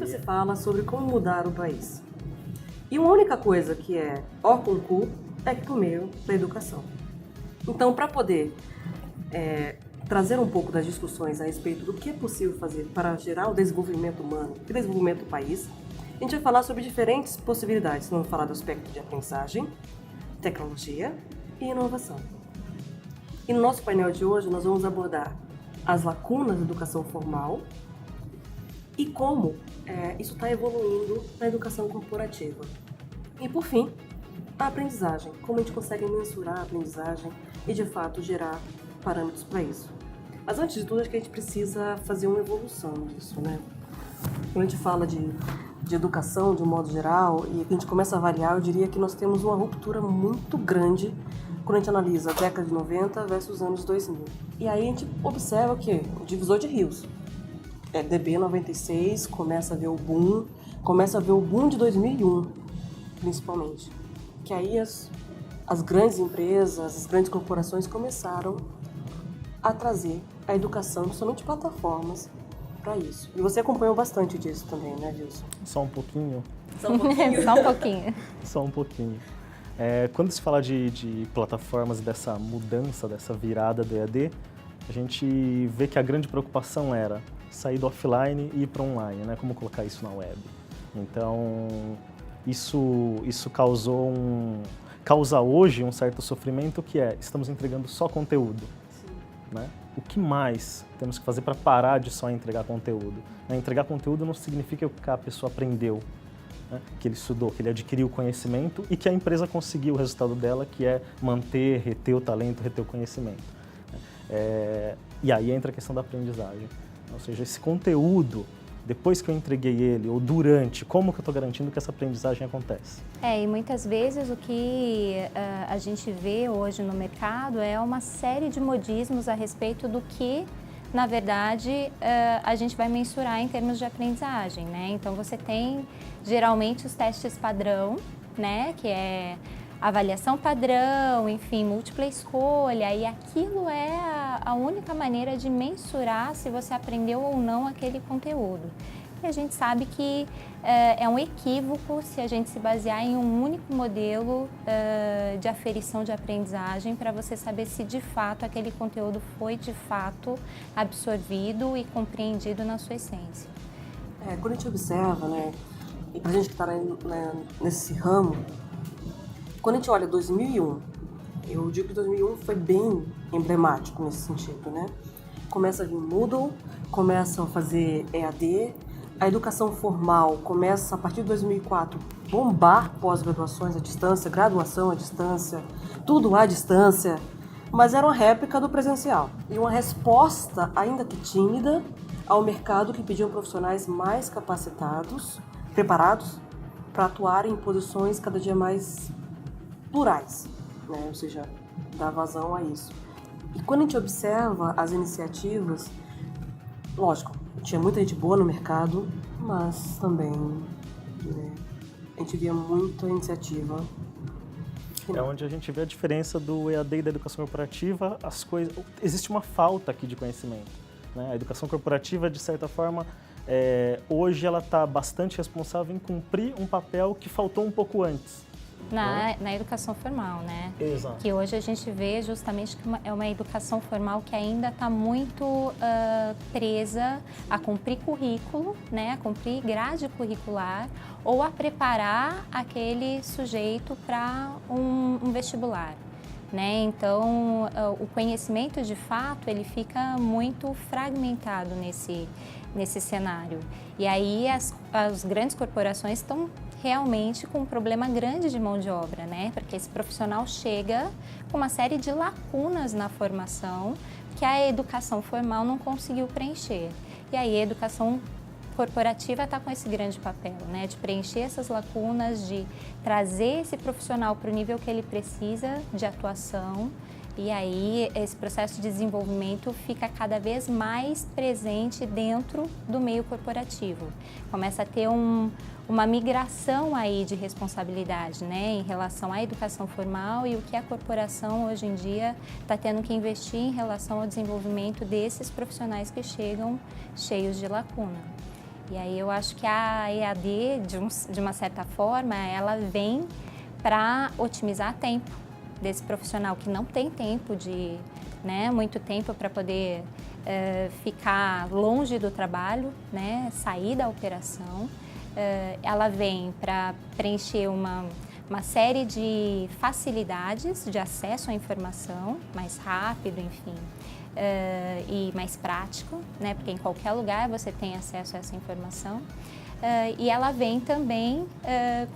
muito se fala sobre como mudar o país. E uma única coisa que é hors concours é que por meio da educação. Então, para poder trazer um pouco das discussões a respeito do que é possível fazer para gerar o desenvolvimento humano e o desenvolvimento do país, a gente vai falar sobre diferentes possibilidades. Vamos falar do aspecto de aprendizagem, tecnologia e inovação. E no nosso painel de hoje nós vamos abordar as lacunas da educação formal e como isso está evoluindo na educação corporativa. E por fim, a aprendizagem, como a gente consegue mensurar a aprendizagem e de fato gerar parâmetros para isso. Mas antes de tudo, acho que a gente precisa fazer uma evolução disso, né? Quando a gente fala de educação de um modo geral e a gente começa a avaliar, eu diria que nós temos uma ruptura muito grande quando a gente analisa a década de 90 versus os anos 2000. E aí a gente observa o quê? O divisor de rios. DB 96, começa a ver o boom de 2001, principalmente. Que aí as grandes empresas, as grandes corporações começaram a trazer a educação, principalmente plataformas, para isso. E você acompanhou bastante disso também, né, Wilson? Só um pouquinho. Só um pouquinho. Só um pouquinho. Quando se fala de plataformas, dessa mudança, dessa virada do EAD, a gente vê que a grande preocupação era sair do offline e ir para online, né? Como colocar isso na web. Então, isso causa hoje um certo sofrimento, que estamos entregando só conteúdo. Né? O que mais temos que fazer para parar de só entregar conteúdo? Entregar conteúdo não significa que a pessoa aprendeu, né? Que ele estudou, que ele adquiriu o conhecimento e que a empresa conseguiu o resultado dela, que é manter, reter o talento, reter o conhecimento. E aí entra a questão da aprendizagem. Ou seja, esse conteúdo, depois que eu entreguei ele, ou durante, como que eu estou garantindo que essa aprendizagem acontece? E muitas vezes o que a gente vê hoje no mercado é uma série de modismos a respeito do que, na verdade, a gente vai mensurar em termos de aprendizagem, né? Então, você tem, geralmente, os testes padrão, né? Que é avaliação padrão, enfim, múltipla escolha, e aquilo é a única maneira de mensurar se você aprendeu ou não aquele conteúdo. E a gente sabe que é um equívoco se a gente se basear em um único modelo de aferição de aprendizagem para você saber se de fato aquele conteúdo foi de fato absorvido e compreendido na sua essência. Quando a gente observa, né, e para a gente que está nesse ramo, quando a gente olha 2001, eu digo que 2001 foi bem emblemático nesse sentido, né? Começa a vir Moodle, começam a fazer EAD, a educação formal começa a partir de 2004 bombar pós-graduações à distância, graduação à distância, tudo à distância, mas era uma réplica do presencial e uma resposta, ainda que tímida, ao mercado que pediam profissionais mais capacitados, preparados para atuar em posições cada dia mais plurais, né? Ou seja, dar vazão a isso. E quando a gente observa as iniciativas, lógico, tinha muita gente boa no mercado, mas também a gente via muita iniciativa. É onde a gente vê a diferença do EAD e da educação corporativa. Existe uma falta aqui de conhecimento, né? A educação corporativa, de certa forma, hoje ela está bastante responsável em cumprir um papel que faltou um pouco antes. Na educação formal, né? Exato. Que hoje a gente vê justamente que é uma educação formal que ainda está muito presa a cumprir currículo, né? A cumprir grade curricular ou a preparar aquele sujeito para um vestibular, né? Então, o conhecimento de fato ele fica muito fragmentado nesse cenário. E aí as grandes corporações estão realmente com um problema grande de mão de obra, né? Porque esse profissional chega com uma série de lacunas na formação que a educação formal não conseguiu preencher. E aí a educação corporativa está com esse grande papel, né? De preencher essas lacunas, de trazer esse profissional para o nível que ele precisa de atuação. E aí esse processo de desenvolvimento fica cada vez mais presente dentro do meio corporativo. Começa a ter uma migração aí de responsabilidade, né, em relação à educação formal e o que a corporação hoje em dia está tendo que investir em relação ao desenvolvimento desses profissionais que chegam cheios de lacuna. E aí eu acho que a EAD, de uma certa forma, ela vem para otimizar tempo desse profissional que não tem tempo muito tempo para poder ficar longe do trabalho, né, sair da operação. Ela vem para preencher uma série de facilidades de acesso à informação, mais rápido, enfim, e mais prático, né, porque em qualquer lugar você tem acesso a essa informação. E ela vem também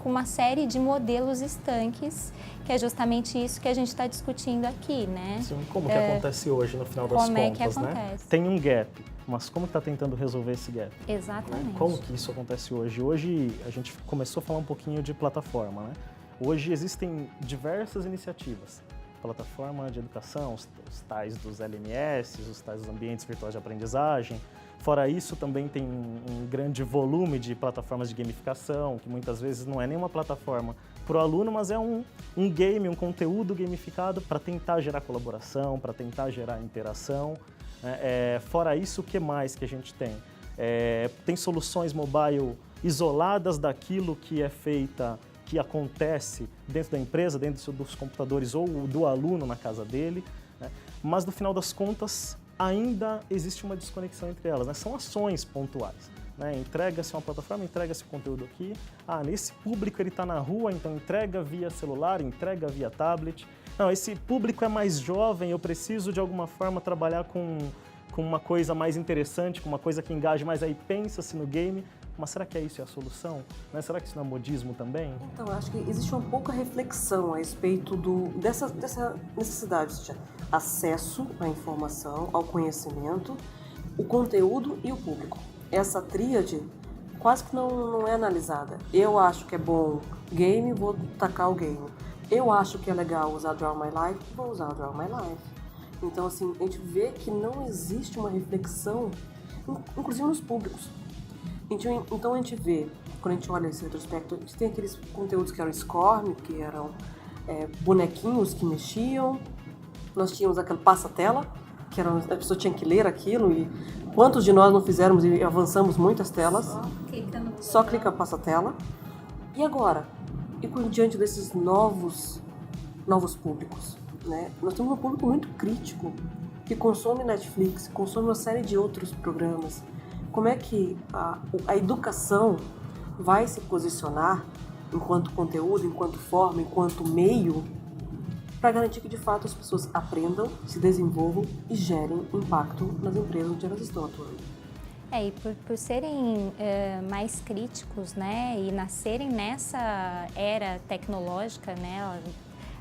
com uma série de modelos estanques, que é justamente isso que a gente está discutindo aqui, né? Sim, como que acontece hoje, no final das contas, como é que né? acontece? Tem um gap, mas como que está tentando resolver esse gap? Exatamente. Como que isso acontece hoje? Hoje a gente começou a falar um pouquinho de plataforma, né? Hoje existem diversas iniciativas. Plataforma de educação, os tais dos LMS, os tais dos ambientes virtuais de aprendizagem. Fora isso, também tem um grande volume de plataformas de gamificação, que muitas vezes não é nenhuma plataforma para o aluno, mas é um game, um conteúdo gamificado para tentar gerar colaboração, para tentar gerar interação. Fora isso, o que mais que a gente tem? Tem soluções mobile isoladas daquilo que é feita, que acontece dentro da empresa, dentro dos computadores ou do aluno na casa dele, né? Mas no final das contas ainda existe uma desconexão entre elas, né? São ações pontuais, né? Entrega-se uma plataforma, entrega-se o conteúdo aqui, nesse público ele está na rua, então entrega via celular, entrega via tablet. Não, esse público é mais jovem, eu preciso de alguma forma trabalhar com uma coisa mais interessante, com uma coisa que engaje mais, aí pensa-se no game. Mas será que isso é a solução? Né? Será que isso não é modismo também? Então, eu acho que existe uma pouca reflexão a respeito dessa necessidade de acesso à informação, ao conhecimento, o conteúdo e o público. Essa tríade quase que não é analisada. Eu acho que é bom game, vou tacar o game. Eu acho que é legal usar Draw My Life, vou usar o Draw My Life. Então, assim, a gente vê que não existe uma reflexão, inclusive nos públicos. Então a gente vê, quando a gente olha esse retrospecto, a gente tem aqueles conteúdos que eram SCORM, que eram bonequinhos que mexiam. Nós tínhamos aquele passa-tela, que a pessoa tinha que ler aquilo, e quantos de nós não fizemos e avançamos muitas telas? Só clica passa-tela. E agora? E diante desses novos públicos, né? Nós temos um público muito crítico, que consome Netflix, consome uma série de outros programas. Como é que a educação vai se posicionar enquanto conteúdo, enquanto forma, enquanto meio, para garantir que de fato as pessoas aprendam, se desenvolvam e gerem impacto nas empresas onde elas estão atuando? E por serem mais críticos, né, e nascerem nessa era tecnológica, né,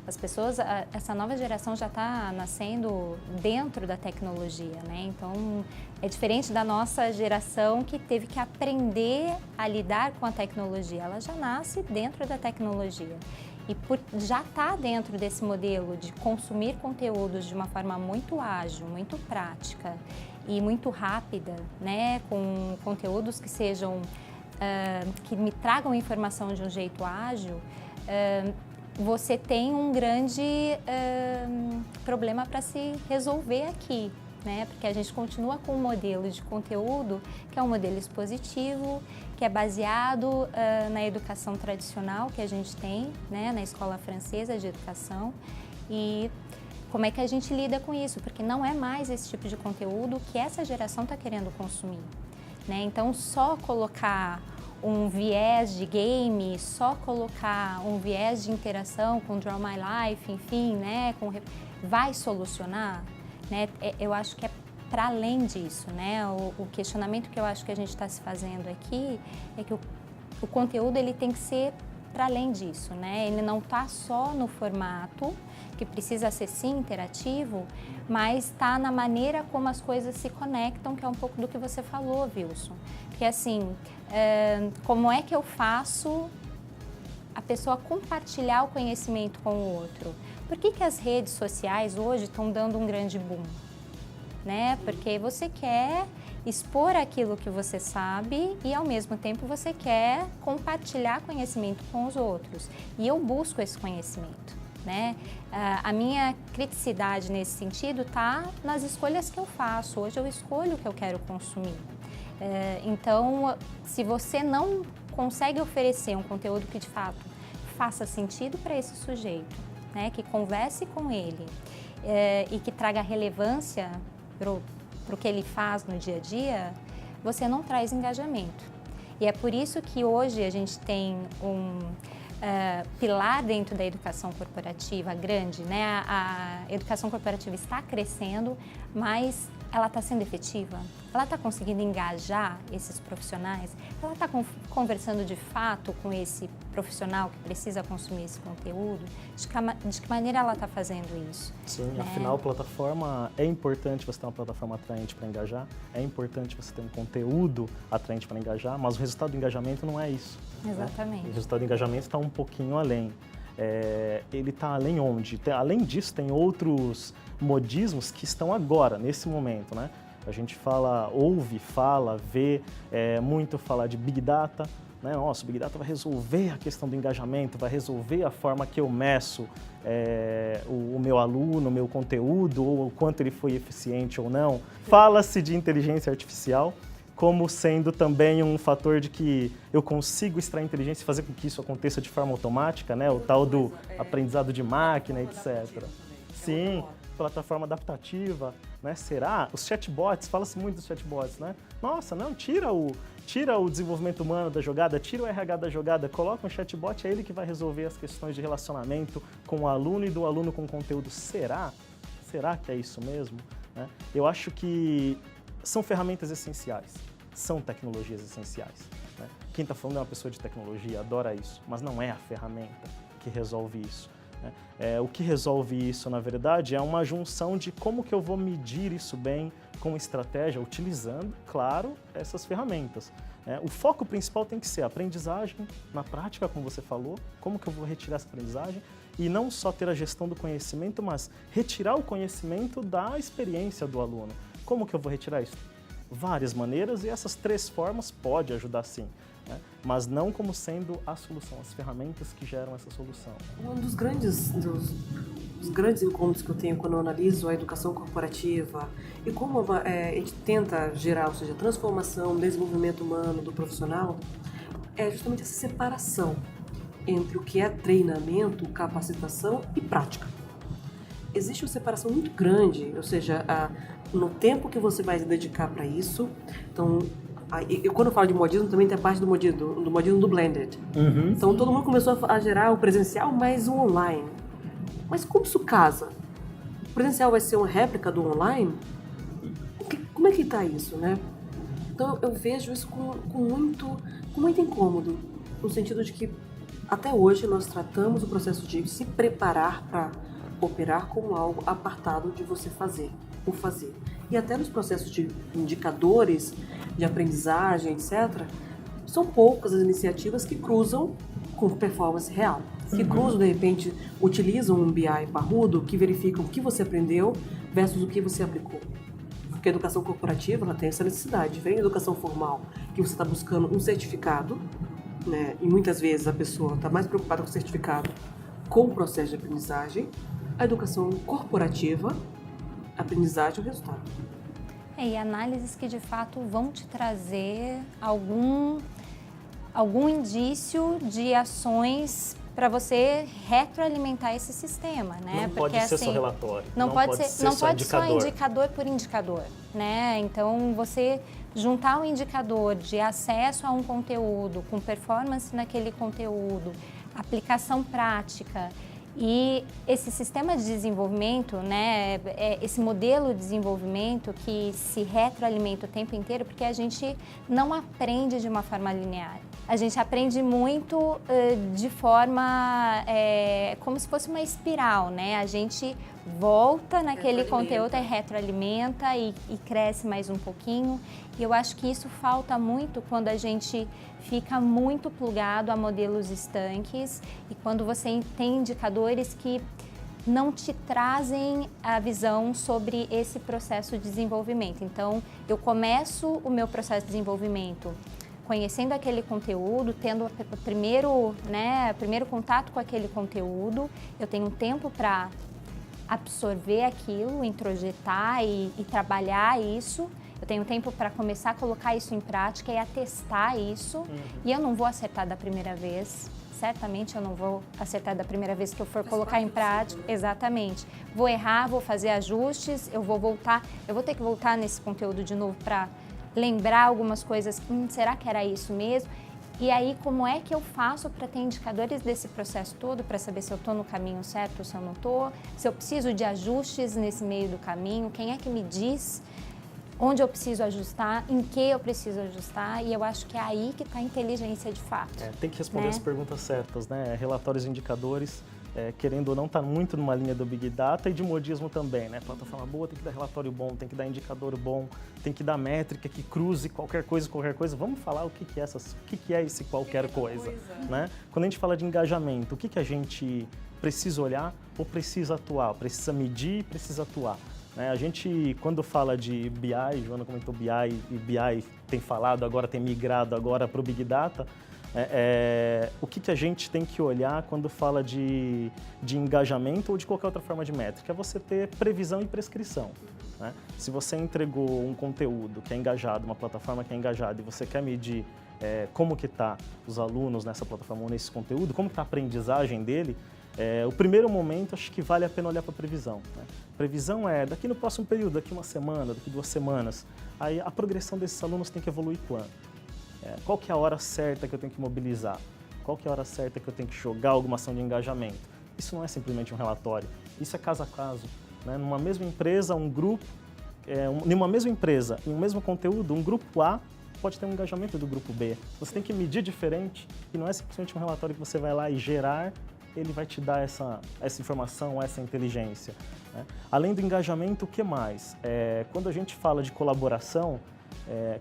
as pessoas, essa nova geração já está nascendo dentro da tecnologia, né? Então, é diferente da nossa geração que teve que aprender a lidar com a tecnologia. Ela já nasce dentro da tecnologia. E por já estar dentro desse modelo de consumir conteúdos de uma forma muito ágil, muito prática e muito rápida, né? Com conteúdos que sejam, que me tragam informação de um jeito ágil, você tem um grande problema para se resolver aqui, né? Porque a gente continua com um modelo de conteúdo que é um modelo expositivo, que é baseado na educação tradicional que a gente tem, né? Na escola francesa de educação. E como é que a gente lida com isso? Porque não é mais esse tipo de conteúdo que essa geração está querendo consumir, né? Então, só colocar um viés de game, só colocar um viés de interação com Draw My Life, enfim, né, vai solucionar, né? Eu acho que é para além disso, né? O questionamento que eu acho que a gente está se fazendo aqui é que o conteúdo ele tem que ser para além disso, né? Ele não está só no formato, que precisa ser sim interativo, mas está na maneira como as coisas se conectam, que é um pouco do que você falou, Wilson. Porque assim, como é que eu faço a pessoa compartilhar o conhecimento com o outro? Por que as redes sociais hoje estão dando um grande boom? Né? Porque você quer expor aquilo que você sabe e, ao mesmo tempo, você quer compartilhar conhecimento com os outros. E eu busco esse conhecimento, né? A minha criticidade nesse sentido está nas escolhas que eu faço. Hoje eu escolho o que eu quero consumir. Então, se você não consegue oferecer um conteúdo que de fato faça sentido para esse sujeito, né, que converse com ele e que traga relevância para o que ele faz no dia a dia, você não traz engajamento. E é por isso que hoje a gente tem um pilar dentro da educação corporativa grande, né? A educação corporativa está crescendo, mas ela está sendo efetiva? Ela está conseguindo engajar esses profissionais? Ela está conversando de fato com esse profissional que precisa consumir esse conteúdo? De que maneira ela está fazendo isso? Sim, né? Afinal, a plataforma é importante você ter uma plataforma atraente para engajar, é importante você ter um conteúdo atraente para engajar, mas o resultado do engajamento não é isso. Exatamente. Né? O resultado do engajamento está um pouquinho além. Ele está além onde? Além disso, tem outros modismos que estão agora, nesse momento, né? A gente vê muito falar de Big Data, né? Nossa, o Big Data vai resolver a questão do engajamento, vai resolver a forma que eu meço o meu aluno, o meu conteúdo, ou o quanto ele foi eficiente ou não. Fala-se de inteligência artificial como sendo também um fator de que eu consigo extrair inteligência e fazer com que isso aconteça de forma automática, né? O tal do aprendizado de máquina, etc. Sim, plataforma adaptativa, né? Será? Os chatbots, fala-se muito dos chatbots, né? Nossa, não, tira o desenvolvimento humano da jogada, tira o RH da jogada, coloca um chatbot, é ele que vai resolver as questões de relacionamento com o aluno e do aluno com o conteúdo. Será? Será que é isso mesmo? Né? Eu acho que são ferramentas essenciais, são tecnologias essenciais. Né? Quem está falando é uma pessoa de tecnologia, adora isso, mas não é a ferramenta que resolve isso. Né? O que resolve isso, na verdade, é uma junção de como que eu vou medir isso bem com estratégia, utilizando, claro, essas ferramentas. O foco principal tem que ser a aprendizagem na prática, como você falou, como que eu vou retirar essa aprendizagem e não só ter a gestão do conhecimento, mas retirar o conhecimento da experiência do aluno. Como que eu vou retirar isso? Várias maneiras e essas 3 formas pode ajudar sim, né? Mas não como sendo a solução, as ferramentas que geram essa solução. Um dos grandes encontros que eu tenho quando eu analiso a educação corporativa e como a gente tenta gerar, ou seja, transformação, desenvolvimento humano do profissional, é justamente essa separação entre o que é treinamento, capacitação e prática. Existe uma separação muito grande, ou seja, no tempo que você vai se dedicar para isso. Então, quando eu falo de modismo, também tem a parte do modismo do blended. Uhum. Então, todo mundo começou a gerar o presencial mais o online. Mas como isso casa? O presencial vai ser uma réplica do online? Como é que está isso, né? Então, eu vejo isso com muito incômodo, no sentido de que, até hoje, nós tratamos o processo de se preparar para operar como algo apartado de você fazer, o fazer. E até nos processos de indicadores de aprendizagem, etc., são poucas as iniciativas que cruzam com performance real. Que cruzam, de repente, utilizam um BI parrudo, que verificam o que você aprendeu versus o que você aplicou. Porque a educação corporativa ela tem essa necessidade. Diferente da educação formal, que você está buscando um certificado, né? E muitas vezes a pessoa está mais preocupada com o certificado com o processo de aprendizagem. A educação corporativa, a aprendizagem é o resultado. E análises que de fato vão te trazer algum indício de ações para você retroalimentar esse sistema, né? Não pode ser só relatório. Não pode ser só indicador por indicador, né? Então, você juntar um indicador de acesso a um conteúdo, com performance naquele conteúdo, aplicação prática e esse sistema de desenvolvimento, né? Esse modelo de desenvolvimento que se retroalimenta o tempo inteiro, porque a gente não aprende de uma forma linear. A gente aprende muito de forma como se fosse uma espiral, né? A gente volta naquele conteúdo, retroalimenta e cresce mais um pouquinho. E eu acho que isso falta muito quando a gente fica muito plugado a modelos estanques e quando você tem indicadores que não te trazem a visão sobre esse processo de desenvolvimento. Então, eu começo o meu processo de desenvolvimento conhecendo aquele conteúdo, tendo o primeiro contato com aquele conteúdo, eu tenho tempo para absorver aquilo, introjetar e trabalhar isso, eu tenho tempo para começar a colocar isso em prática e a testar isso, e eu não vou acertar da primeira vez. Certamente eu não vou acertar da primeira vez que eu for colocar em prática. Exatamente. Vou errar, vou fazer ajustes, eu vou voltar, eu vou ter que voltar nesse conteúdo de novo para lembrar algumas coisas. Será que era isso mesmo? E aí, como é que eu faço para ter indicadores desse processo todo, para saber se eu estou no caminho certo ou se eu não estou, se eu preciso de ajustes nesse meio do caminho, quem é que me diz onde eu preciso ajustar, em que eu preciso ajustar, e eu acho que é aí que está a inteligência de fato. Tem que responder as perguntas certas, né? Relatórios e indicadores, querendo ou não, está muito numa linha do Big Data e de modismo também, né? Plataforma boa tem que dar relatório bom, tem que dar indicador bom, tem que dar métrica que cruze qualquer coisa. Vamos falar o que é esse qualquer coisa, né? Quando a gente fala de engajamento, o que a gente precisa olhar ou precisa atuar? Precisa medir, precisa atuar. A gente, quando fala de BI, Joana comentou BI, e BI tem falado, agora tem migrado agora para o Big Data, o que a gente tem que olhar quando fala de engajamento ou de qualquer outra forma de métrica? É você ter previsão e prescrição. Né? Se você entregou um conteúdo que é engajado, uma plataforma que é engajada, e você quer medir como que está os alunos nessa plataforma ou nesse conteúdo, como está a aprendizagem dele, o primeiro momento, acho que vale a pena olhar para a previsão. Né? Previsão é daqui no próximo período, daqui uma semana, daqui 2 semanas. Aí a progressão desses alunos tem que evoluir quanto? Qual que é a hora certa que eu tenho que mobilizar? Qual que é a hora certa que eu tenho que jogar alguma ação de engajamento? Isso não é simplesmente um relatório, isso é caso a caso. Né? Numa mesma empresa, um grupo, numa mesma empresa, em um mesmo conteúdo, um grupo A pode ter um engajamento do grupo B. Você tem que medir diferente e não é simplesmente um relatório que você vai lá e gerar, ele vai te dar essa informação, essa inteligência. Né? Além do engajamento, o que mais? Quando a gente fala de colaboração,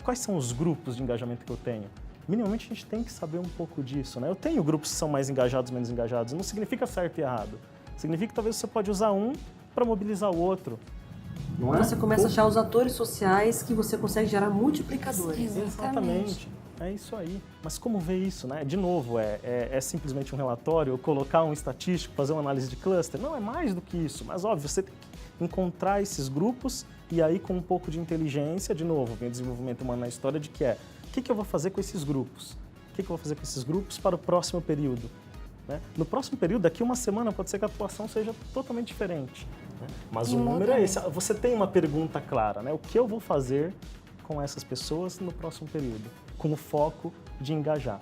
quais são os grupos de engajamento que eu tenho? Minimamente a gente tem que saber um pouco disso. Né? Eu tenho grupos que são mais engajados, menos engajados. Não significa certo e errado. Significa que talvez você pode usar um para mobilizar o outro. Não é? Você começa a achar os atores sociais que você consegue gerar multiplicadores. Exatamente. É isso aí. Mas como ver isso, né? De novo, é simplesmente um relatório, ou colocar um estatístico, fazer uma análise de cluster? Não, é mais do que isso. Mas, óbvio, você tem que encontrar esses grupos e aí, com um pouco de inteligência, de novo, vem o desenvolvimento humano na história de que o que eu vou fazer com esses grupos? O que eu vou fazer com esses grupos para o próximo período? Né? No próximo período, daqui uma semana, pode ser que a atuação seja totalmente diferente. Né? Mas o número é esse. Você tem uma pergunta clara, né? O que eu vou fazer com essas pessoas no próximo período? Com o foco de engajar.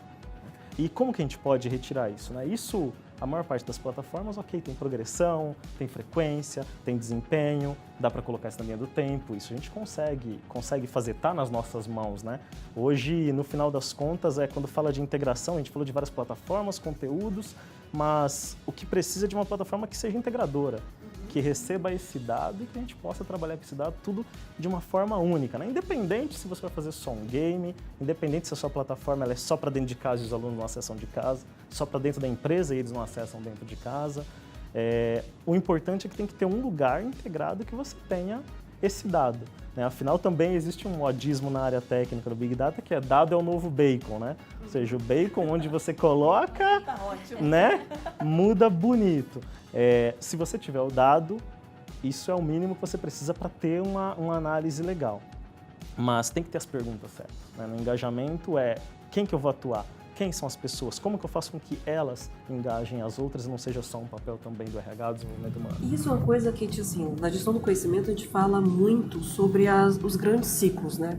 E como que a gente pode retirar isso? Né? Isso, a maior parte das plataformas, ok, tem progressão, tem frequência, tem desempenho, dá para colocar isso na linha do tempo, isso a gente consegue fazer, tá nas nossas mãos, né? Hoje, no final das contas, quando fala de integração, a gente falou de várias plataformas, conteúdos, mas o que precisa é de uma plataforma que seja integradora, que receba esse dado e que a gente possa trabalhar com esse dado tudo de uma forma única, né? Independente se você vai fazer só um game, independente se a sua plataforma ela é só para dentro de casa e os alunos não acessam de casa, só para dentro da empresa e eles não acessam dentro de casa. O importante é que tem que ter um lugar integrado que você tenha esse dado. Né? Afinal, também existe um modismo na área técnica do Big Data que dado é o novo bacon, né? Ou seja, o bacon onde você coloca, né, muda bonito. Se você tiver o dado, isso é o mínimo que você precisa para ter uma análise legal. Mas tem que ter as perguntas certas. Né? No engajamento quem que eu vou atuar? Quem são as pessoas? Como que eu faço com que elas engajem as outras e não seja só um papel também do RH, do desenvolvimento humano? Isso é uma coisa que, assim, na gestão do conhecimento a gente fala muito sobre os grandes ciclos, né?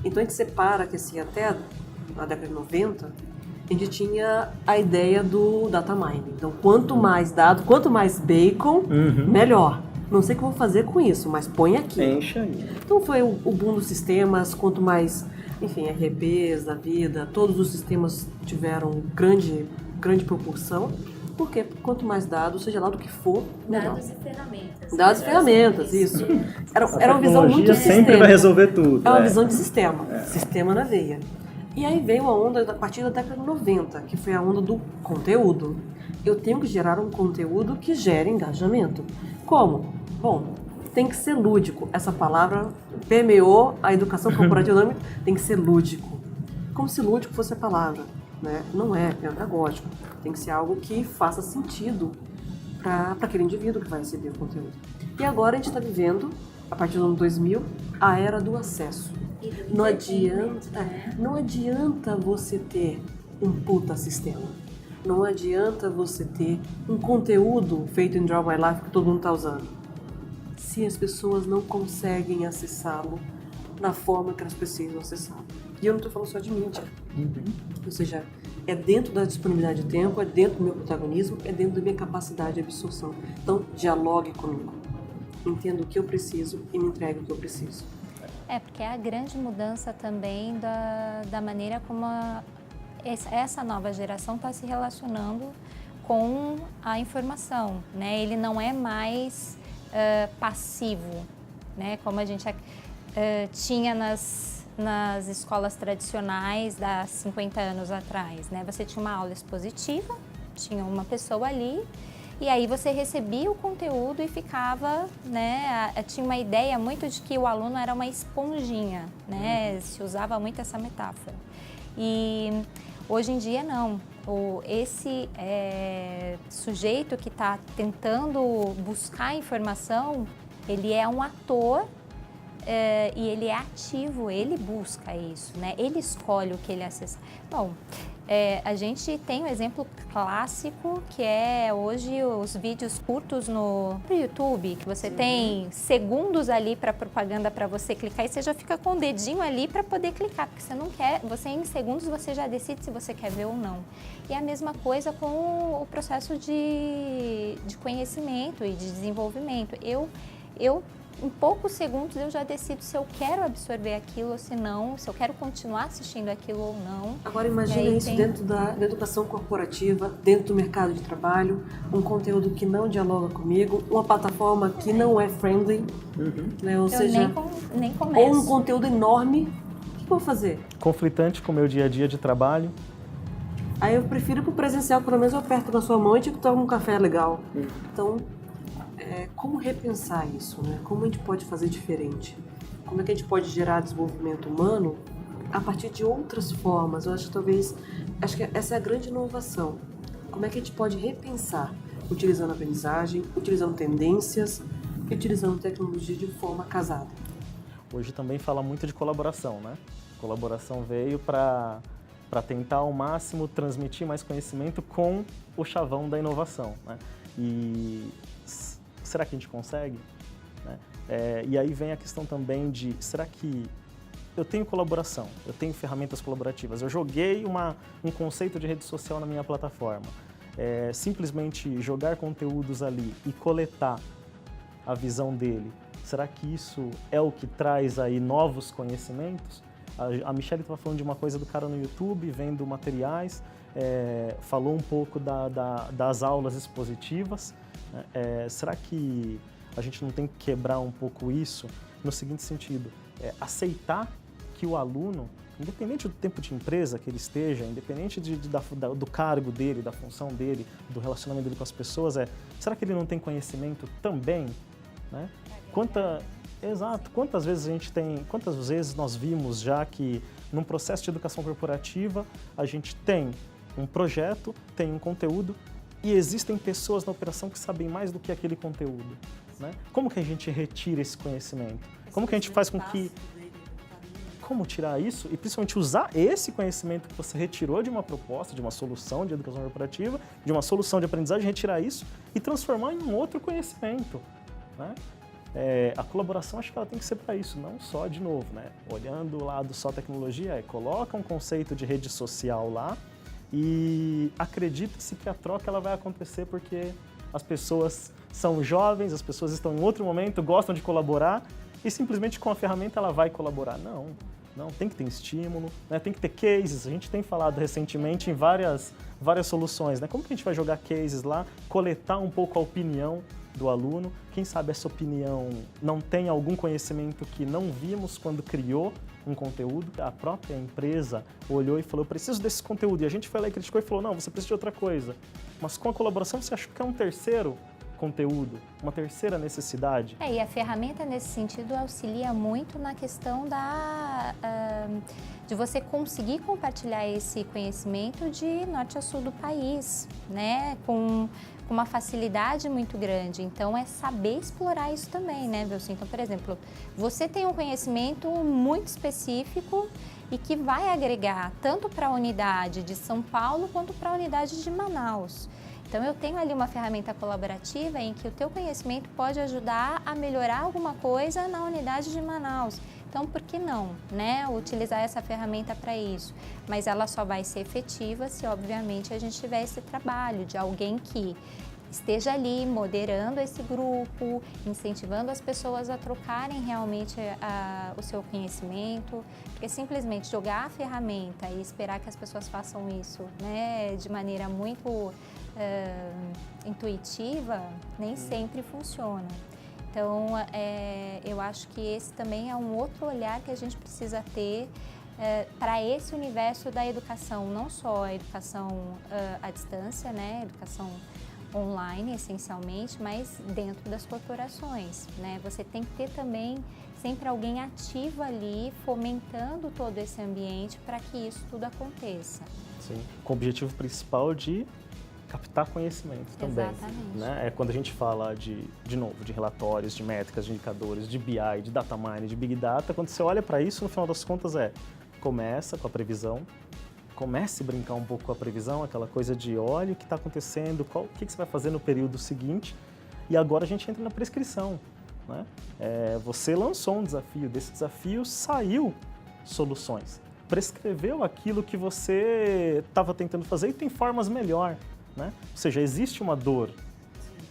Então a gente separa que, assim, até a década de 90, a gente tinha a ideia do data mining. Então, quanto mais dado, quanto mais bacon, melhor. Não sei o que eu vou fazer com isso, mas põe aqui. Enche aí. Então foi o boom dos sistemas, quanto mais, enfim, RPs da vida, todos os sistemas tiveram grande proporção, porque quanto mais dados, seja lá do que for, melhor. Dados e ferramentas. Dados e ferramentas, isso. Era uma visão muito sempre sistêmica. vai resolver tudo. É uma visão de sistema, sistema na veia. E aí veio a onda a partir da década de 90, que foi a onda do conteúdo. Eu tenho que gerar um conteúdo que gere engajamento. Como? Bom, tem que ser lúdico. Essa palavra permeou a educação corporativa, tem que ser lúdico. Como se lúdico fosse a palavra, né? Não é pedagógico. Tem que ser algo que faça sentido para aquele indivíduo que vai receber o conteúdo. E agora a gente está vivendo a partir do ano 2000, a era do acesso. Não adianta você ter um puta sistema. Não adianta você ter um conteúdo feito em Draw My Life que todo mundo está usando, se as pessoas não conseguem acessá-lo na forma que elas precisam acessá-lo. E eu não estou falando só de mídia. Ou seja, é dentro da disponibilidade de tempo, é dentro do meu protagonismo, é dentro da minha capacidade de absorção. Então, dialogue comigo. Entenda o que eu preciso e me entregue o que eu preciso. Porque é a grande mudança também da maneira como essa nova geração está se relacionando com a informação, né? Ele não é mais passivo, né? Como a gente tinha nas escolas tradicionais há 50 anos atrás, né? Você tinha uma aula expositiva, tinha uma pessoa ali, e aí você recebia o conteúdo e ficava, né? Tinha uma ideia muito de que o aluno era uma esponjinha, né? Se usava muito essa metáfora. E hoje em dia não. Esse sujeito que está tentando buscar informação, ele é um ator e ele é ativo, ele busca isso, né? Ele escolhe o que ele acessa. Bom, a gente tem um exemplo clássico que é hoje os vídeos curtos no YouTube, que você tem segundos ali para propaganda para você clicar e você já fica com o dedinho ali para poder clicar, porque você não quer, em segundos você já decide se você quer ver ou não. E a mesma coisa com o processo de conhecimento e de desenvolvimento. Em poucos segundos eu já decido se eu quero absorver aquilo ou se não, se eu quero continuar assistindo aquilo ou não. Agora imagina isso dentro da educação corporativa, dentro do mercado de trabalho, um conteúdo que não dialoga comigo, uma plataforma que não é friendly, né? Ou seja, nem começo. Ou um conteúdo enorme, o que eu vou fazer? Conflitante com o meu dia a dia de trabalho. Aí eu prefiro ir pro presencial, pelo menos eu aperto na sua mão e te tomo um café legal. Então, como repensar isso, né? Como a gente pode fazer diferente? Como é que a gente pode gerar desenvolvimento humano a partir de outras formas? Eu acho que essa é a grande inovação. Como é que a gente pode repensar, utilizando aprendizagem, utilizando tendências, utilizando tecnologia de forma casada? Hoje também fala muito de colaboração, né? Colaboração veio para tentar ao máximo transmitir mais conhecimento com o chavão da inovação, né? E será que a gente consegue? Né? E aí vem a questão também de, será que eu tenho colaboração, eu tenho ferramentas colaborativas, eu joguei um conceito de rede social na minha plataforma, simplesmente jogar conteúdos ali e coletar a visão dele, será que isso é o que traz aí novos conhecimentos? A Michelle estava falando de uma coisa do cara no YouTube, vendo materiais, falou um pouco das aulas expositivas. Será que a gente não tem que quebrar um pouco isso no seguinte sentido? Aceitar que o aluno, independente do tempo de empresa que ele esteja, independente do cargo dele, da função dele, do relacionamento dele com as pessoas, será que ele não tem conhecimento também? Né? Exato. Quantas vezes nós vimos já que num processo de educação corporativa a gente tem um projeto, tem um conteúdo e existem pessoas na operação que sabem mais do que aquele conteúdo, né? Como que a gente retira esse conhecimento? Como que a gente faz com que... Como tirar isso e principalmente usar esse conhecimento que você retirou de uma proposta, de uma solução de educação corporativa, de uma solução de aprendizagem, retirar isso e transformar em um outro conhecimento, né? A colaboração, acho que ela tem que ser para isso, não só, de novo, né? Olhando o lado só tecnologia, coloca um conceito de rede social lá e acredita-se que a troca ela vai acontecer porque as pessoas são jovens, as pessoas estão em outro momento, gostam de colaborar e simplesmente com a ferramenta ela vai colaborar. Não, tem que ter estímulo, né? Tem que ter cases, a gente tem falado recentemente em várias soluções, né? Como que a gente vai jogar cases lá, coletar um pouco a opinião do aluno, quem sabe essa opinião não tem algum conhecimento que não vimos quando criou um conteúdo, a própria empresa olhou e falou, eu preciso desse conteúdo, e a gente foi lá e criticou e falou, não, você precisa de outra coisa. Mas com a colaboração você acha que é um terceiro conteúdo, uma terceira necessidade? E a ferramenta nesse sentido auxilia muito na questão de você conseguir compartilhar esse conhecimento de norte a sul do país, né? Com com uma facilidade muito grande. Então, é saber explorar isso também, né, Wilson? Então, por exemplo, você tem um conhecimento muito específico e que vai agregar tanto para a unidade de São Paulo quanto para a unidade de Manaus. Então, eu tenho ali uma ferramenta colaborativa em que o teu conhecimento pode ajudar a melhorar alguma coisa na unidade de Manaus. Então, por que não, né, utilizar essa ferramenta para isso? Mas ela só vai ser efetiva se, obviamente, a gente tiver esse trabalho de alguém que esteja ali moderando esse grupo, incentivando as pessoas a trocarem realmente o seu conhecimento, porque simplesmente jogar a ferramenta e esperar que as pessoas façam isso, né, de maneira muito intuitiva, nem sempre funciona. Então, eu acho que esse também é um outro olhar que a gente precisa ter para esse universo da educação, não só a educação à distância, né, educação online, essencialmente, mas dentro das corporações, né? Você tem que ter também sempre alguém ativo ali, fomentando todo esse ambiente para que isso tudo aconteça. Sim, com o objetivo principal de captar conhecimento também. Exatamente. Né? É quando a gente fala de novo, de relatórios, de métricas, de indicadores, de BI, de data mining, de Big Data, quando você olha para isso, no final das contas começa com a previsão, comece a brincar um pouco com a previsão, aquela coisa de olha o que está acontecendo, o que você vai fazer no período seguinte, e agora a gente entra na prescrição. Né? Você lançou um desafio, desse desafio saiu soluções, prescreveu aquilo que você estava tentando fazer e tem formas melhor. Né? Ou seja, existe uma dor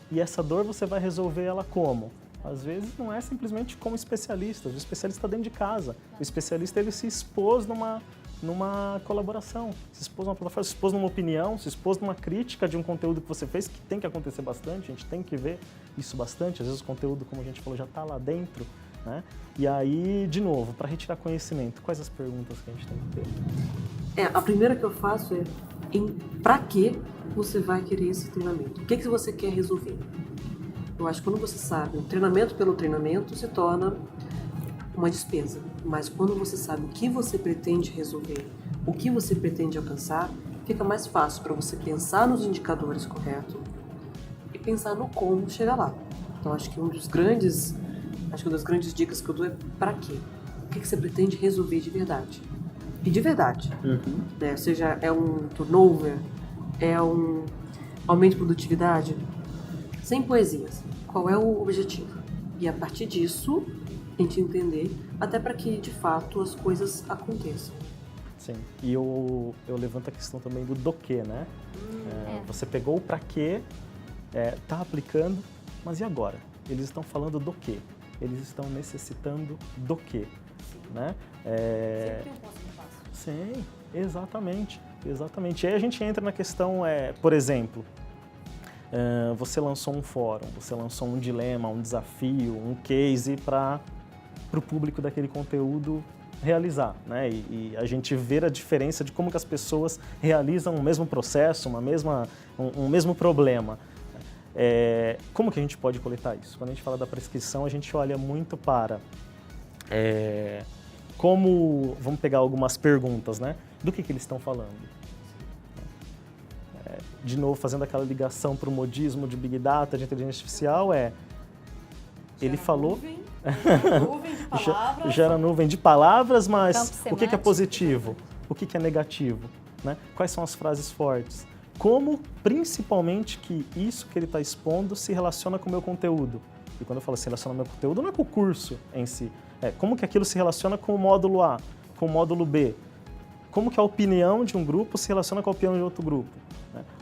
e essa dor você vai resolver ela como? Às vezes não é simplesmente como especialista, o especialista está dentro de casa, o especialista ele se expôs numa colaboração, se expôs numa plataforma, se expôs numa opinião, se expôs numa crítica de um conteúdo que você fez, que tem que acontecer bastante, a gente tem que ver isso bastante, às vezes o conteúdo, como a gente falou, já está lá dentro, né? E aí, de novo, para retirar conhecimento, quais as perguntas que a gente tem que ter? A primeira que eu faço é, para que você vai querer esse treinamento? O que você quer resolver? Eu acho que quando você sabe, o treinamento pelo treinamento se torna uma despesa, mas quando você sabe o que você pretende resolver, o que você pretende alcançar, fica mais fácil para você pensar nos indicadores corretos e pensar no como chegar lá. Então acho que uma das grandes dicas que eu dou é para quê? O que você pretende resolver de verdade? E de verdade, né? Seja é um turnover, é um aumento de produtividade, sem poesias. Qual é o objetivo? E a partir disso, a gente entender, até para que, de fato, as coisas aconteçam. Sim, e eu levanto a questão também do quê, né? Você pegou o para quê, está aplicando, mas e agora? Eles estão falando do quê? Eles estão necessitando do quê? Né? Sempre tem um próximo passo. Sim, exatamente. E aí a gente entra na questão, por exemplo, você lançou um fórum, você lançou um dilema, um desafio, um case para o público daquele conteúdo realizar, né? E a gente vê a diferença de como que as pessoas realizam o mesmo processo, um mesmo problema. Como que a gente pode coletar isso? Quando a gente fala da prescrição, a gente olha muito para vamos pegar algumas perguntas, né? Do que eles estão falando? De novo, fazendo aquela ligação para o modismo de Big Data, de inteligência artificial, ele falou... Nuvem de palavras. Gera nuvem de palavras, mas o que é positivo? O que é negativo? Né? Quais são as frases fortes? Como, principalmente, que isso que ele está expondo se relaciona com o meu conteúdo? E quando eu falo se relaciona com o meu conteúdo, não é com o curso em si. Como que aquilo se relaciona com o módulo A, com o módulo B? Como que a opinião de um grupo se relaciona com a opinião de outro grupo?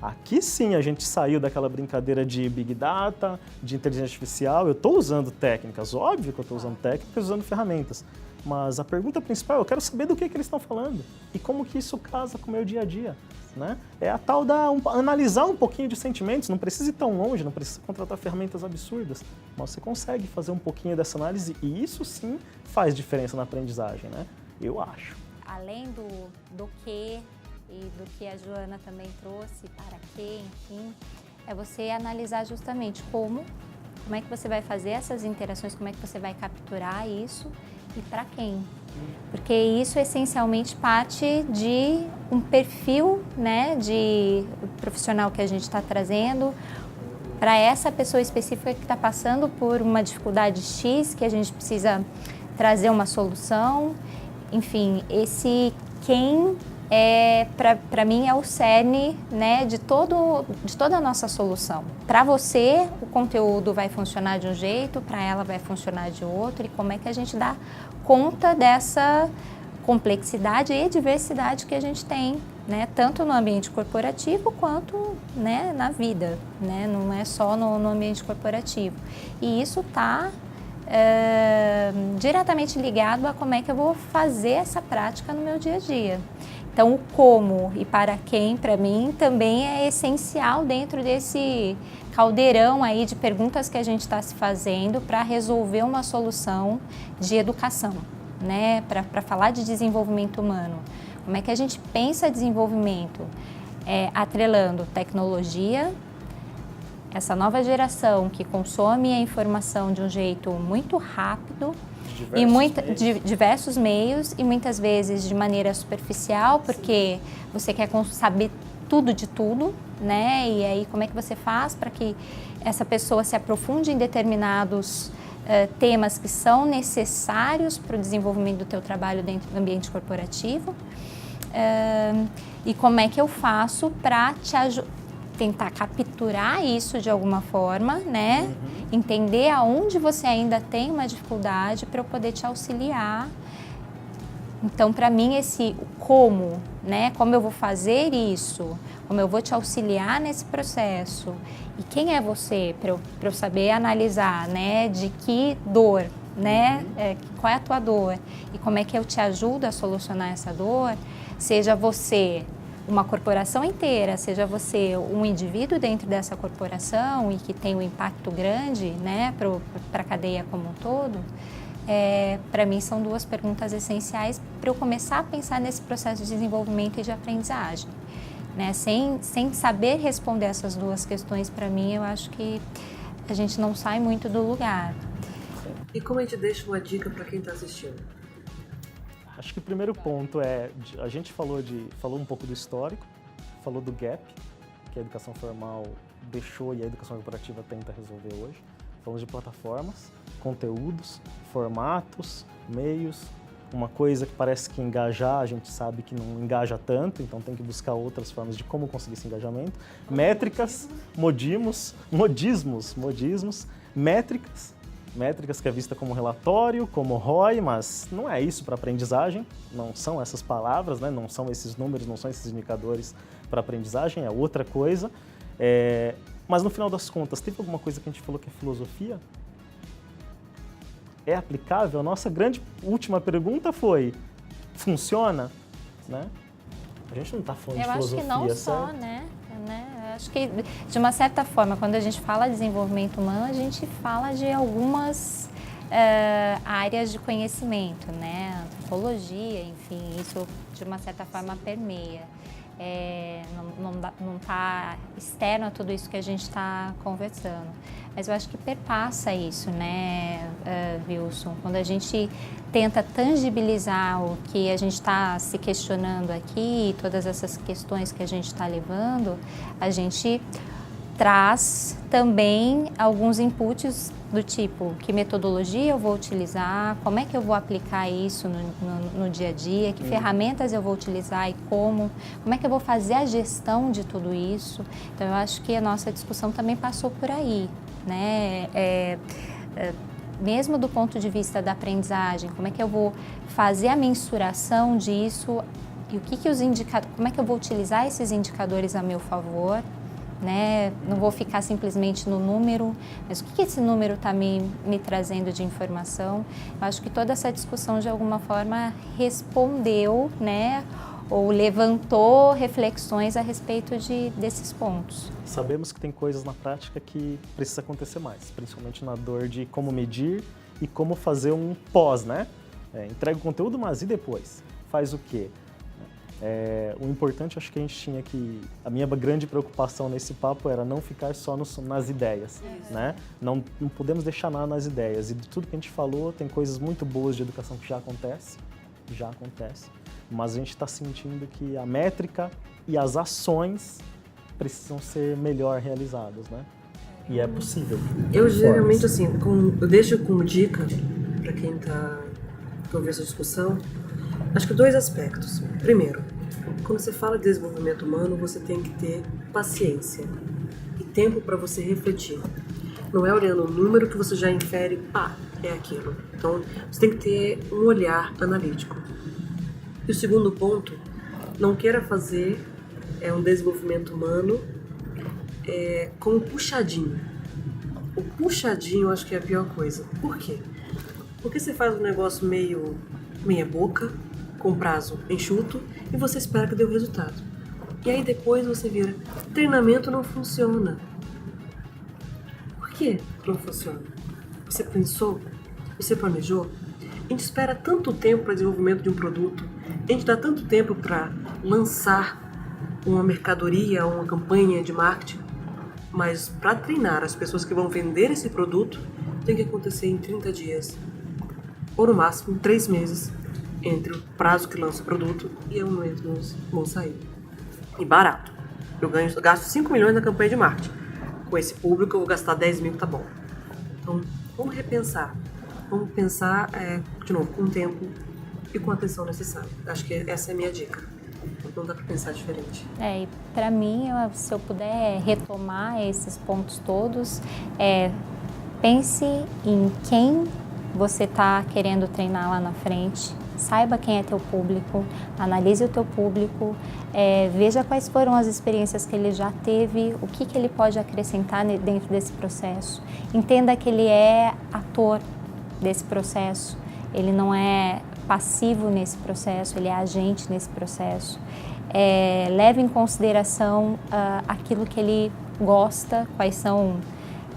Aqui sim a gente saiu daquela brincadeira de Big Data, de inteligência artificial. Eu estou usando técnicas, óbvio que eu estou usando técnicas, usando ferramentas. Mas a pergunta principal, eu quero saber do que eles estão falando e como que isso casa com o meu dia a dia. Né? É a tal analisar um pouquinho de sentimentos, não precisa ir tão longe, não precisa contratar ferramentas absurdas, mas você consegue fazer um pouquinho dessa análise e isso sim faz diferença na aprendizagem, né? Eu acho. Além do que e do que a Joana também trouxe, para quê, enfim, é você analisar justamente como é que você vai fazer essas interações, como é que você vai capturar isso e para quem. Porque isso essencialmente parte de um perfil, né, de profissional que a gente está trazendo, para essa pessoa específica que está passando por uma dificuldade X, que a gente precisa trazer uma solução. Enfim, esse quem para mim é o cerne, né, de toda a nossa solução. Para você, o conteúdo vai funcionar de um jeito, para ela vai funcionar de outro, e como é que a gente dá conta dessa complexidade e diversidade que a gente tem, né, tanto no ambiente corporativo quanto, né, na vida, né, não é só no ambiente corporativo. E isso está diretamente ligado a como é que eu vou fazer essa prática no meu dia a dia. Então, o como e para quem, para mim, também é essencial dentro desse caldeirão aí de perguntas que a gente está se fazendo para resolver uma solução de educação, né? Para falar de desenvolvimento humano. Como é que a gente pensa desenvolvimento? Atrelando tecnologia, essa nova geração que consome a informação de um jeito muito rápido, de diversos meios e muitas vezes de maneira superficial, porque você quer saber tudo de tudo, né? E aí como é que você faz para que essa pessoa se aprofunde em determinados temas que são necessários para o desenvolvimento do teu trabalho dentro do ambiente corporativo? E como é que eu faço para te tentar capturar isso de alguma forma, né? Entender aonde você ainda tem uma dificuldade para eu poder te auxiliar. Então, para mim, esse como, né? Como eu vou fazer isso, como eu vou te auxiliar nesse processo e quem é você para eu saber analisar, né? De que dor, né? Qual é a tua dor e como é que eu te ajudo a solucionar essa dor, seja você uma corporação inteira, seja você um indivíduo dentro dessa corporação e que tem um impacto grande, né, para a cadeia como um todo, para mim são duas perguntas essenciais para eu começar a pensar nesse processo de desenvolvimento e de aprendizagem. Né? Sem saber responder essas duas questões, para mim, eu acho que a gente não sai muito do lugar. E como a gente deixa uma dica para quem está assistindo? Acho que o primeiro ponto a gente falou um pouco do histórico, falou do gap, que a educação formal deixou e a educação corporativa tenta resolver hoje. Falamos de plataformas, conteúdos, formatos, meios, uma coisa que parece que engajar, a gente sabe que não engaja tanto, então tem que buscar outras formas de como conseguir esse engajamento. Métricas, modismos, métricas que é vista como relatório, como ROI, mas não é isso para aprendizagem, não são essas palavras, né? Não são esses números, não são esses indicadores para aprendizagem, é outra coisa. Mas no final das contas, teve alguma coisa que a gente falou que é filosofia? É aplicável? A nossa grande última pergunta foi, funciona? Né? A gente não está falando de filosofia, eu acho que não só, né? Acho que, de uma certa forma, quando a gente fala de desenvolvimento humano, a gente fala de algumas áreas de conhecimento, né? Antropologia, enfim, isso de uma certa forma permeia. Não está externo a tudo isso que a gente está conversando. Mas eu acho que perpassa isso, né, Wilson? Quando a gente tenta tangibilizar o que a gente está se questionando aqui, todas essas questões que a gente está levando, a gente traz também alguns inputs do tipo, que metodologia eu vou utilizar, como é que eu vou aplicar isso no dia a dia, que ferramentas eu vou utilizar e como é que eu vou fazer a gestão de tudo isso. Então, eu acho que a nossa discussão também passou por aí, né? Mesmo do ponto de vista da aprendizagem, como é que eu vou fazer a mensuração disso e como é que eu vou utilizar esses indicadores a meu favor, né? Não vou ficar simplesmente no número, mas o que esse número está me trazendo de informação? Eu acho que toda essa discussão, de alguma forma, respondeu, né? Ou levantou reflexões a respeito desses pontos. Sabemos que tem coisas na prática que precisa acontecer mais, principalmente na dor de como medir e como fazer um pós, né? Entrega o conteúdo, mas e depois? Faz o quê? O importante, acho que a gente tinha que... A minha grande preocupação nesse papo era não ficar só nas ideias, né? Não podemos deixar nada nas ideias. E de tudo que a gente falou, tem coisas muito boas de educação que já acontece, mas a gente está sentindo que a métrica e as ações precisam ser melhor realizadas, né? E é possível. Eu geralmente, assim, eu deixo como dica para quem está ouvindo essa discussão, acho que 2 aspectos. Primeiro, quando você fala de desenvolvimento humano, você tem que ter paciência e tempo para você refletir. Não é olhando o número que você já infere, é aquilo. Então, você tem que ter um olhar analítico. E o segundo ponto, não queira fazer um desenvolvimento humano como puxadinho. O puxadinho eu acho que é a pior coisa. Por quê? Porque você faz um negócio meia boca, com prazo enxuto, e você espera que dê o resultado. E aí depois você vira, treinamento não funciona. Por que não funciona? Você pensou? Você planejou? A gente espera tanto tempo para o desenvolvimento de um produto, a gente dá tanto tempo para lançar uma mercadoria, uma campanha de marketing, mas para treinar as pessoas que vão vender esse produto, tem que acontecer em 30 dias, ou no máximo 3 meses, entre o prazo que lança o produto e o momento que eles vão sair. E barato. Eu gasto 5 milhões na campanha de marketing. Com esse público eu vou gastar 10 mil, tá bom. Então, vamos repensar. Vamos pensar, de novo, com o tempo e com a atenção necessária. Acho que essa é a minha dica. Não dá para pensar diferente. E para mim, se eu puder retomar esses pontos todos, pense em quem você está querendo treinar lá na frente, saiba quem é teu público, analise o teu público, veja quais foram as experiências que ele já teve, o que ele pode acrescentar dentro desse processo. Entenda que ele é ator desse processo, ele não é passivo nesse processo, ele é agente nesse processo. Leve em consideração aquilo que ele gosta, quais são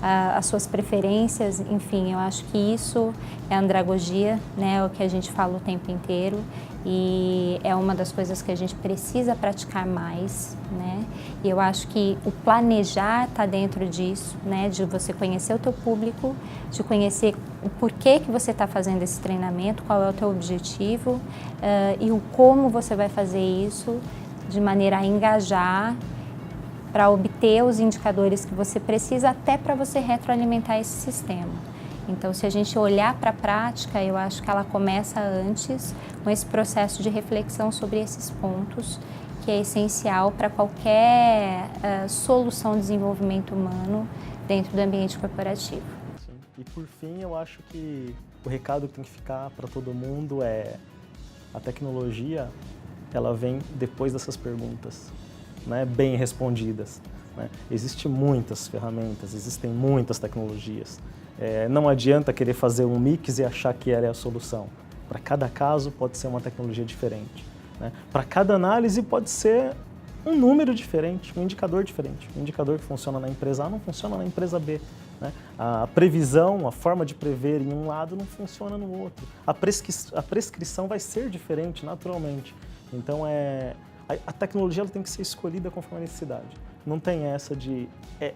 as suas preferências, enfim, eu acho que isso é andragogia, né, o que a gente fala o tempo inteiro, e é uma das coisas que a gente precisa praticar mais, né, e eu acho que o planejar está dentro disso, né, de você conhecer o teu público, de conhecer o porquê que você está fazendo esse treinamento, qual é o teu objetivo e o como você vai fazer isso de maneira a engajar, para obter os indicadores que você precisa até para você retroalimentar esse sistema. Então, se a gente olhar para a prática, eu acho que ela começa antes com esse processo de reflexão sobre esses pontos, que é essencial para qualquer solução de desenvolvimento humano dentro do ambiente corporativo. Sim. E por fim, eu acho que o recado que tem que ficar para todo mundo é: a tecnologia, ela vem depois dessas perguntas, né, bem respondidas, né? Existem muitas ferramentas, existem muitas tecnologias. Não adianta querer fazer um mix e achar que ela é a solução. Para cada caso pode ser uma tecnologia diferente, né? Para cada análise pode ser um número diferente, um indicador diferente. Um indicador que funciona na empresa A não funciona na empresa B, né? A previsão, a forma de prever em um lado não funciona no outro. A prescrição vai ser diferente naturalmente. Então a tecnologia ela tem que ser escolhida conforme a necessidade. Não tem essa de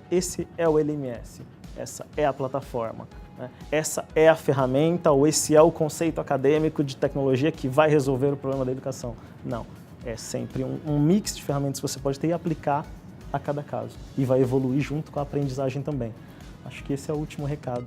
esse é o LMS, essa é a plataforma, né? Essa é a ferramenta ou esse é o conceito acadêmico de tecnologia que vai resolver o problema da educação. Não, é sempre um mix de ferramentas que você pode ter e aplicar a cada caso. E vai evoluir junto com a aprendizagem também. Acho que esse é o último recado.